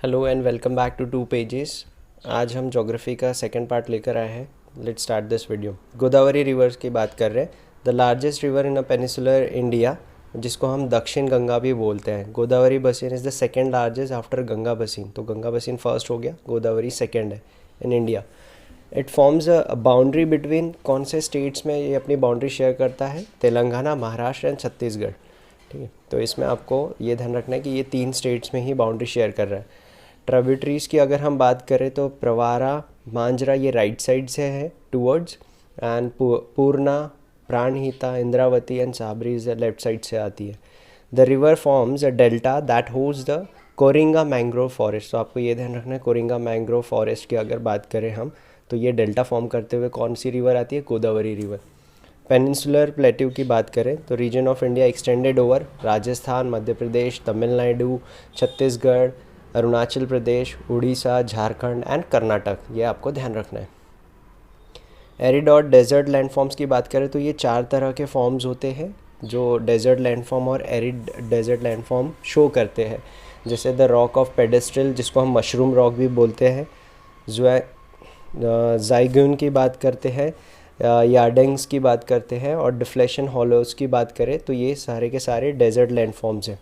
Hello and welcome back to two pages. आज हम geography का सेकंड पार्ट लेकर आए हैं। Let's start this video. Godavari rivers की बात कर रहे हैं। The largest river in a peninsular India, जिसको हम दक्षिण गंगा भी बोलते हैं। Godavari basin is the second largest after Ganga basin. तो गंगा बसिन फर्स्ट हो गया, गोदावरी सेकंड है in India. It forms a boundary between, कौन से स्टेट्स में ये अपनी बाउंड्री शेयर करता है? तेलंगाना, महाराष्ट्र एंड छत्तीसगढ़। ठीक है, तो इसमें आपको ये ध्यान रखना है कि ये तीन स्टेट्स में ही बाउंड्री शेयर कर रहा है। ट्रिब्यूटरीज की अगर हम बात करें तो प्रवारा, मांजरा ये राइट साइड से है towards, and Purna, Pranhita, Indravati and Sabari left side से आती है। The river forms a delta that holds the Coringa mangrove forest. तो आपको ये ध्यान रखना है, कोरिंगा मैंग्रोव फॉरेस्ट की अगर बात करें हम तो ये डेल्टा फॉर्म करते हुए कौन सी रिवर आती है? गोदावरी रिवर। पेनिनसुलर प्लेट्यू की बात करें तो region of India extended over Rajasthan, Madhya Pradesh, Tamil Nadu, Chhattisgarh, Arunachal Pradesh, Orissa, Jharkhand and Karnataka. ये आपको ध्यान रखना है। एरिड और डेजर्ट लैंडफॉर्म्स की बात करें तो ये चार तरह के फॉर्म्स होते हैं जो डेजर्ट लैंडफॉर्म और एरिड डेजर्ट लैंडफॉर्म शो करते हैं। जैसे द रॉक ऑफ पेडेस्ट्रल, जिसको हम मशरूम रॉक भी बोलते हैं, जाइगून की बात करते हैं, यार्डिंग्स की बात करते हैं, और डिफ्लेशन हॉलोज की बात करें तो ये सारे के सारे डेजर्ट लैंडफॉर्म्स हैं।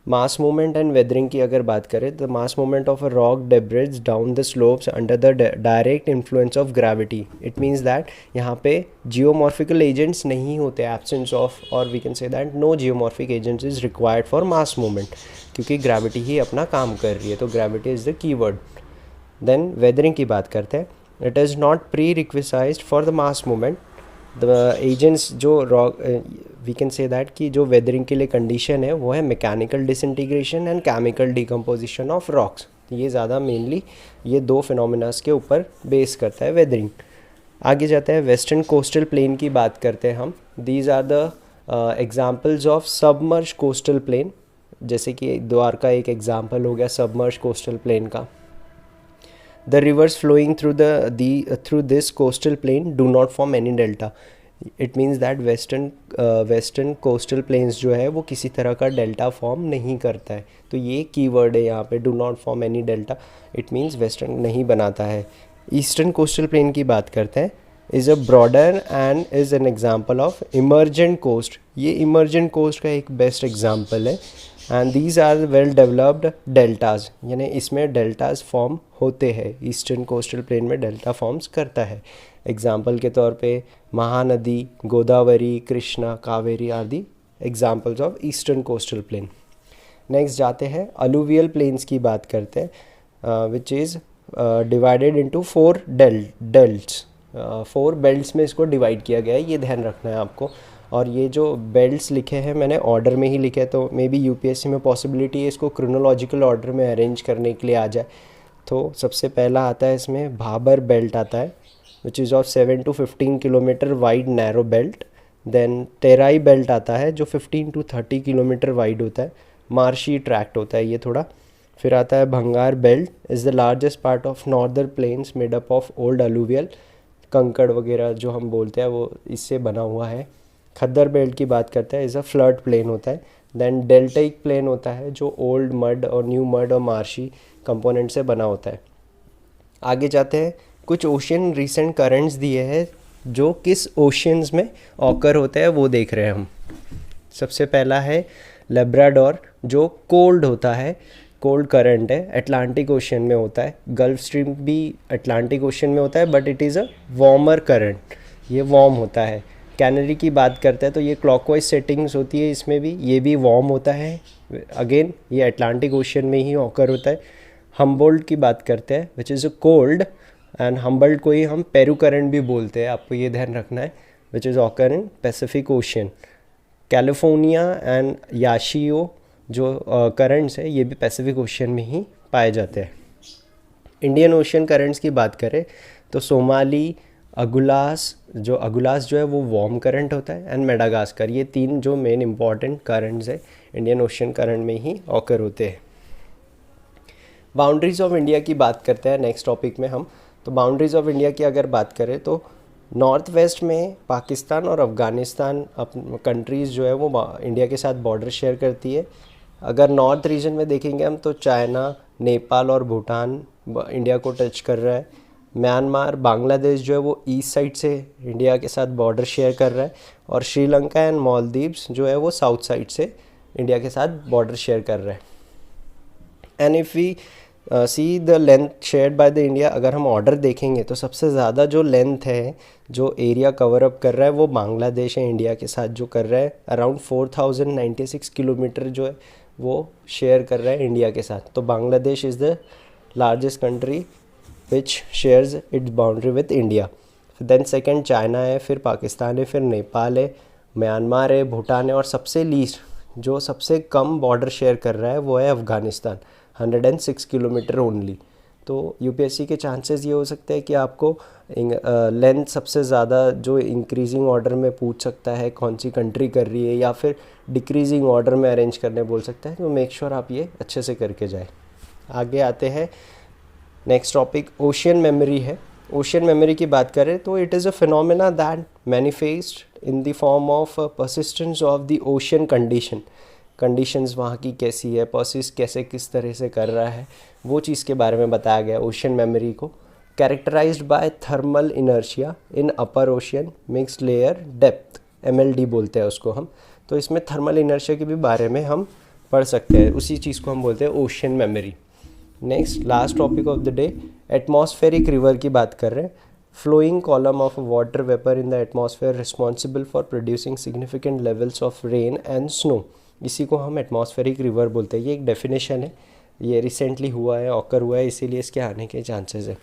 मास मूवमेंट एंड वेदरिंग की अगर बात करें तो mass movement of a rock debris down the slopes under the direct influence of gravity. It means that यहाँ पे जियोमॉर्फिकल एजेंट्स नहीं होते, एब्सेंस ऑफ, और we can say that no geomorphic agents is required for mass movement, क्योंकि gravity ही अपना काम कर रही है। तो gravity is the keyword. Then weathering की बात करते हैं। It is not prerequisite for the mass movement. The agents जो rock, we can say that कि जो वेदरिंग के लिए कंडीशन है वो है mechanical disintegration and chemical decomposition of rocks. ये ज़्यादा मेनली ये दो फिनोमिनास के ऊपर बेस करता है वेदरिंग। आगे जाता है वेस्टर्न कोस्टल प्लेन की बात करते हैं हम। These are the examples of submerge coastal plain. जैसे कि द्वारका एक एग्जाम्पल हो गया सबमर्ज कोस्टल प्लेन का। The rivers flowing through this coastal plain do not form any delta. It means that western coastal plains जो है वो किसी तरह का डेल्टा फॉर्म नहीं करता है। तो ये कीवर्ड है यहाँ पे, do not form any delta. It means western नहीं बनाता है। ईस्टर्न कोस्टल प्लेन की बात करते हैं। Is a broader and is an example of emergent coast. ये इमर्जेंट कोस्ट का एक बेस्ट एग्जाम्पल है। And these are well developed deltas, यानी इसमें डेल्टाज फॉर्म होते हैं। ईस्टर्न कोस्टल प्लेन में डेल्टा फॉर्म्स करता है। एग्जाम्पल के तौर पे Mahanadi, Godavari, Krishna, Kaveri are the examples of eastern coastal plain. Next जाते हैं अलुवियल प्लेन्स की बात करते हैं, which is divided into four delts. Four belts में इसको डिवाइड किया गया है, ये ध्यान रखना है आपको। और ये जो बेल्ट्स लिखे हैं मैंने ऑर्डर में ही लिखे, तो मे बी यूपीएससी में पॉसिबिलिटी है इसको क्रोनोलॉजिकल ऑर्डर में अरेंज करने के लिए आ जाए। तो सबसे पहला आता है इसमें भाबर बेल्ट आता है, which is of 7 to 15 kilometre wide narrow belt. Then Terai belt आता है जो 15 to 30 किलोमीटर वाइड होता है, मार्शी ट्रैक्ट होता है ये थोड़ा। फिर आता है भंगार belt, is the largest part of northern plains made up of old alluvial, कंकड़ वगैरह जो हम बोलते हैं वो इससे बना हुआ है। खद्दर बेल्ट की बात करते हैं, इज़ अ फ्लड प्लेन होता है। देन डेल्टाइक प्लेन होता है जो ओल्ड मड और न्यू मड और मार्शी कंपोनेंट से बना होता है। आगे जाते हैं, कुछ ओशियन रिसेंट करंट्स दिए हैं जो किस ओशियंस में ऑकर होते हैं वो देख रहे हैं हम। सबसे पहला है लेब्राडोर, जो कोल्ड होता है, कोल्ड करंट है, अटलांटिक ओशियन में होता है। गल्फ स्ट्रीम भी अटलांटिक ओशियन में होता है, but it is a warmer current, ये वार्म होता है। कैनरी की बात करते हैं तो ये क्लॉकवाइज सेटिंग्स होती है, इसमें भी ये भी वार्म होता है। अगेन ये अटलांटिक ओशियन में ही ऑकर होता है। हम्बोल्ट की बात करते हैं, which is a cold, and Humboldt को ही हम पेरू करंट भी बोलते हैं, आपको ये ध्यान रखना है, which is occur in Pacific ocean. California and Yashio जो करंट्स है ये भी पैसिफिक ओशियन में ही पाए जाते हैं। इंडियन ओशियन करंट्स की बात करें तो सोमाली, अगुलास जो है वो वार्म करंट होता है, एंड मेडागास्कर, ये तीन जो मेन इंपॉर्टेंट करंट्स है इंडियन ओशियन करंट में ही ऑकर होते हैं। बाउंड्रीज ऑफ इंडिया की बात करते हैं नेक्स्ट टॉपिक में हम। तो बाउंड्रीज ऑफ इंडिया की अगर बात करें तो नॉर्थ वेस्ट में पाकिस्तान और अफ़गानिस्तान कंट्रीज़ जो है वो इंडिया के साथ बॉर्डर शेयर करती है। अगर नॉर्थ रीजन में देखेंगे हम तो चाइना, नेपाल और भूटान इंडिया को टच कर रहा है। म्यांमार, बांग्लादेश जो है वो ईस्ट साइड से इंडिया के साथ बॉर्डर शेयर कर रहा है। और श्रीलंका एंड मालदीव्स जो है वो साउथ साइड से इंडिया के साथ बॉर्डर शेयर कर रहा है। And if we see the length shared by the India, अगर हम ऑर्डर देखेंगे तो सबसे ज़्यादा जो लेंथ है, जो एरिया कवर अप कर रहा है, वो बांग्लादेश है इंडिया के साथ जो कर रहा है। अराउंड 4096 किलोमीटर जो है वो शेयर कर रहा है इंडिया के साथ। तो Bangladesh is the largest country which shares its boundary with India. Then second China है, फिर पाकिस्तान है, फिर नेपाल है, म्यांमार है, भूटान है, और सबसे लीस्ट जो सबसे कम बॉर्डर शेयर कर रहा है वो है अफ़गानिस्तान, 106 किलोमीटर ओनली। तो यूपीएससी के चांसेस ये हो सकते हैं कि आपको लेंथ सबसे ज़्यादा जो इंक्रीजिंग ऑर्डर में पूछ सकता है, कौन सी कंट्री कर रही है, या फिर डिक्रीजिंग ऑर्डर में अरेंज करने बोल सकता है। तो मेक श्योर आप ये अच्छे से करके जाए। आगे आते हैं, नेक्स्ट टॉपिक ओशियन मेमोरी है। ओशियन मेमोरी की बात करें तो it is a phenomena that manifest in the form of persistence of the ocean conditions वहाँ की कैसी है, परसिस्ट कैसे किस तरह से कर रहा है, वो चीज़ के बारे में बताया गया ओशियन मेमोरी को। Characterised by thermal inertia in upper ocean mixed layer depth, MLD बोलते हैं उसको हम। तो इसमें थर्मल इनर्शिया के भी बारे में हम पढ़ सकते हैं, उसी चीज़ को हम बोलते हैं ocean memory. Next last topic of the day, atmospheric river की बात कर रहे हैं। Flowing column of water vapour in the atmosphere responsible for producing significant levels of rain and snow, इसी को हम एटमॉस्फेरिक रिवर बोलते हैं। ये एक डेफिनेशन है, ये रिसेंटली हुआ है, ऑकर हुआ है, इसीलिए इसके आने के चांसेस है।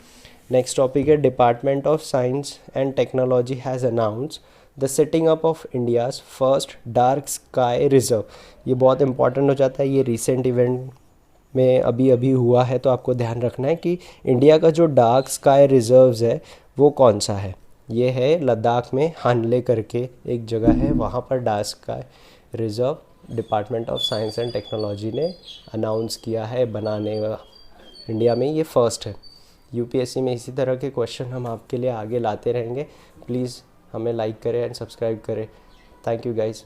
नेक्स्ट टॉपिक है, department of science and technology has announce the setting up of India's first dark sky reserve. ये बहुत इंपॉर्टेंट हो जाता है, ये रिसेंट इवेंट में अभी अभी हुआ है, तो आपको ध्यान रखना है कि इंडिया का जो डार्क स्काई रिजर्व्स है वो कौन सा है। ये है लद्दाख में हानले करके एक जगह है, वहाँ पर dark sky reserve department of science and technology ने अनाउंस किया है बनाने का। इंडिया में ये फर्स्ट है। यूपीएससी में इसी तरह के क्वेश्चन हम आपके लिए आगे लाते रहेंगे। प्लीज़ हमें लाइक करें एंड सब्सक्राइब करें। Thank you guys.